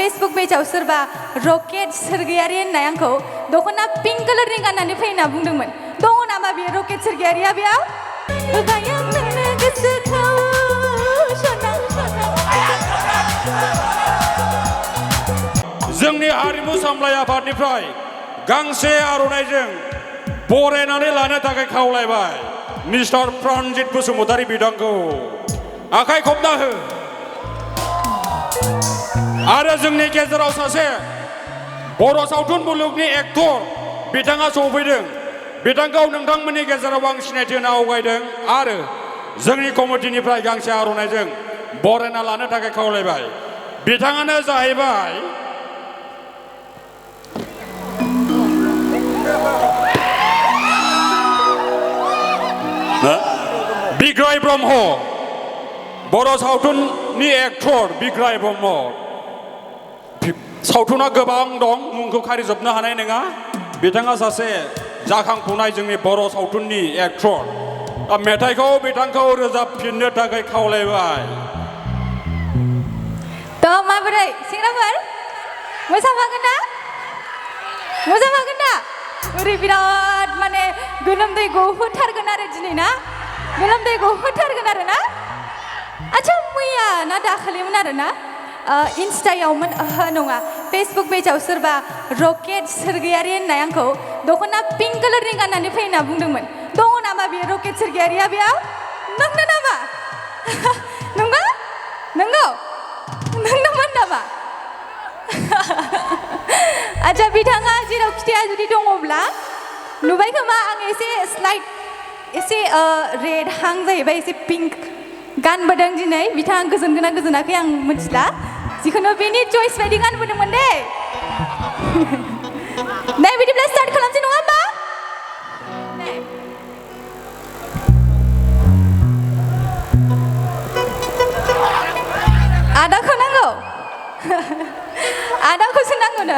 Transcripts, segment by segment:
Facebook पेजाव सोरबा rocket सोरगियारि होननाय आंखौ दख'ना पिंक कालारनि गाननानै फै होनना बुंदोंमोन। दङ नामा बेयो रकेट सोरगियारिया बेयाव? होबाय आं नोंनो गोसोखौ सना जोंनि हारिमु सामलाय आफादनिफ्राय गांसे आर'नाइजों बरायनानै लानो थाखाय खावलायबाय मिस्टार प्राणजित बसुमतारी बिथांखौ आखाइ खबना हो। आरो जोंनि गेजेराव सासे बर' सावथुन मुलुगनि एक्टर बिथाङा सफैदों। बिथांखौ नोंथांमोननि गेजेराव आं सिनायथि होनो आवगायदों आरो जोंनि कमिटिनिफ्राय गांसे आर'नाइजों बरायना लानो थाखाय खावलायबाय। बिथाङानो जाहैबाय बिग्राय ब्रह्म, बर' सावथुननि एक्टर बिग्राय ब्रह्म। सावथुना गोबां दं, मुंखौ खारिजोबनो हानाय नङा। बिथाङा सासे जाखांफुनाय जोंनि बर' सावथुननि एक्टर। मेथाइखौ बिथांखौ रोजाबफिननो थाखाय खावलायबाय। थ' माबोरै सेंग्राफोर मोसाफागोन ना? मोसाफागोन ना? ओरै बिराद माने गोलोमदै गहोथारगोन आरो दिनै ना? गोलोमदै गहोथारगोन आरो ना? आच्छा मैया ना दाखालिमोन आरो ना? इन्स्टायावमोन नङा फेसबुक पेजाव सोरबा रकेट सोरगियारि होननाय आंखौ दख'ना पिंक कालारनि गाननानै फै होनना बुंदोंमोन। दङ नामा बेयो रकेट सोरगियारिया बेयाव? नोंनो नामा? नंगौ? नंगौ? नोंनोमोन नामा? आच्छा बिथाङा जेरावखि थाया जुदि दङब्ला नुबाय खोमा आं एसे स्लाइड एसे रेडहां जाहैबाय, एसे पिंक गानबोदों दिनै। बिथाङा गोजोनगोना गोजोनाखै आं मिथिला, जिखुनु बेनि चइस बायदि गानबोदोंमोन दे। दे बिदिब्ला स्टार्ट खालामसै नङा होमबा? आदाखौ नांगौ? आदाखौसो नांगौनो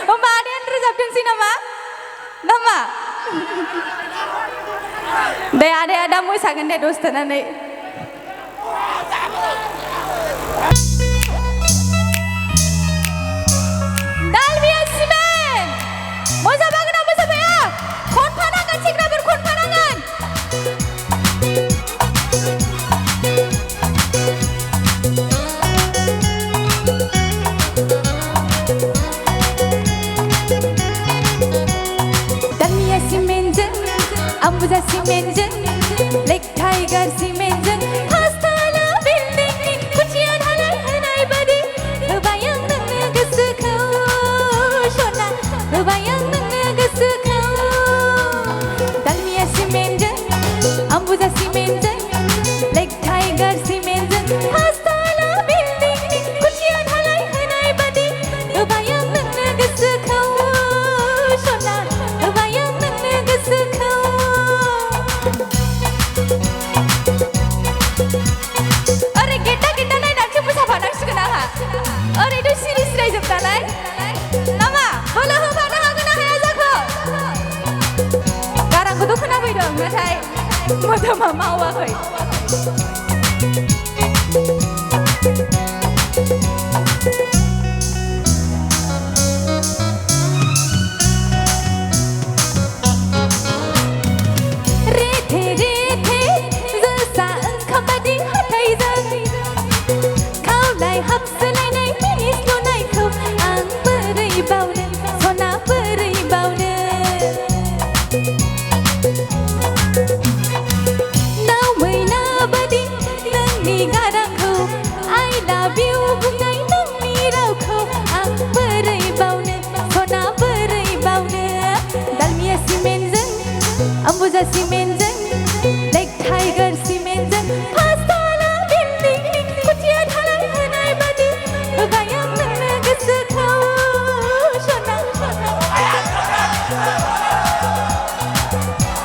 होमबा आदायानो रोजाबथोंसै नामा? नामा? दे आदाया दा मोसागोन दे दसे थानानै। दालमिया सिमेन्ट मोसाफागोन ना मोसाफाया? खनफानांगोन सेंग्राफोर, खनफानांगोन। दालमिया सिमेन्टजों आम्बुजा सिमेन्टजों लेक टाइगार सिमेन्टजों पासताला बिल्डिंनि खुन्थिया ढालाय होनाय बादि होबाय आं नोंनो गोसोखौ सना, होबाय आं नोंनो गोसोखौ। दालमिया सिमेन्टजों आम्बुजा सिमेन्टजों लेक टाइगार सिमेन्टजों पासताला बिल्डिंनि खुन्थिया ढालाय होनाय बादि होबाय आं नोंनो गोसोखौ सना, होबाय आं नोंनो गोसोखौ। ओरै गेटा गेटा नायनानैसो मोसाफानांसिगोन आंहा। ओरैथ' सिरि सिरायजोब नालाय नामा? बोलो होफानो हागोन ना हाया जाखो? गारांखौथ' खोनाफैदों नाथाय मोदोमा मावाखै। रेथे रेथे जोसा ओंखाम बादि हाथायजों खावलाय हाबसोलायनाय मिनिस्लुनायखौ आं बोरै बावनो सना, बोरै बावनो। दाउ मैना बादि नोंनि गारांखौ I love you बुंनाय नोंनि रावखौ आं बोरै बावनो सना, बोरै बावनो। दालमिया सिमेन्टजों आम्बुजा सिमेन्टजों लेक टाइगार सिमेन्टजों पासताला बिल्डिंनि खुन्थिया ढालाय होनाय बादि होबाय आं नोंनो गोसोखौ सना,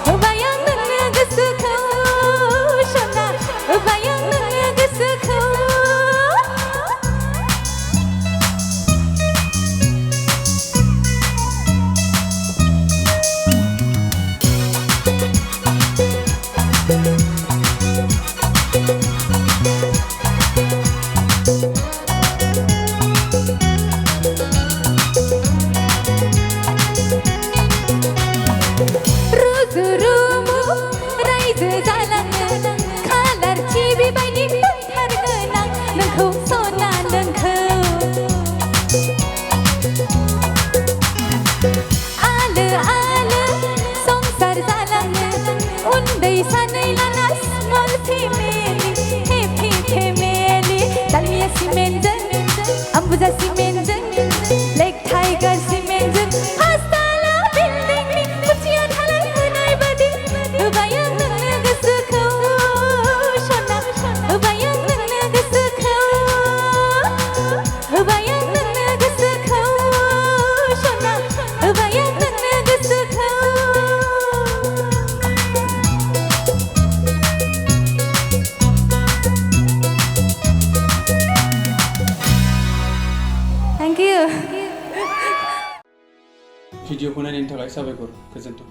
होबाय आं नोंनो गोसोखौ सना, होबाय आं नोंनो गोसोखौ। सिमेन्टजों आम्बुजा सिमेन्टजों लेक टाइगार सिमेन्टजों पाँचतला बिल्डिंनि खुन्थिया धालाय होनाय बादि होबाय आं नोंनो गोसोखौ सना होबाय आं नोंनो गोसोखौ होबाय आं नोंनो गोसोखौ सना होबाय आं नोंनो गोसोखौ Thank you. भिडिअखौ नायनायनि थाखाय साबायखर गोजोन्थों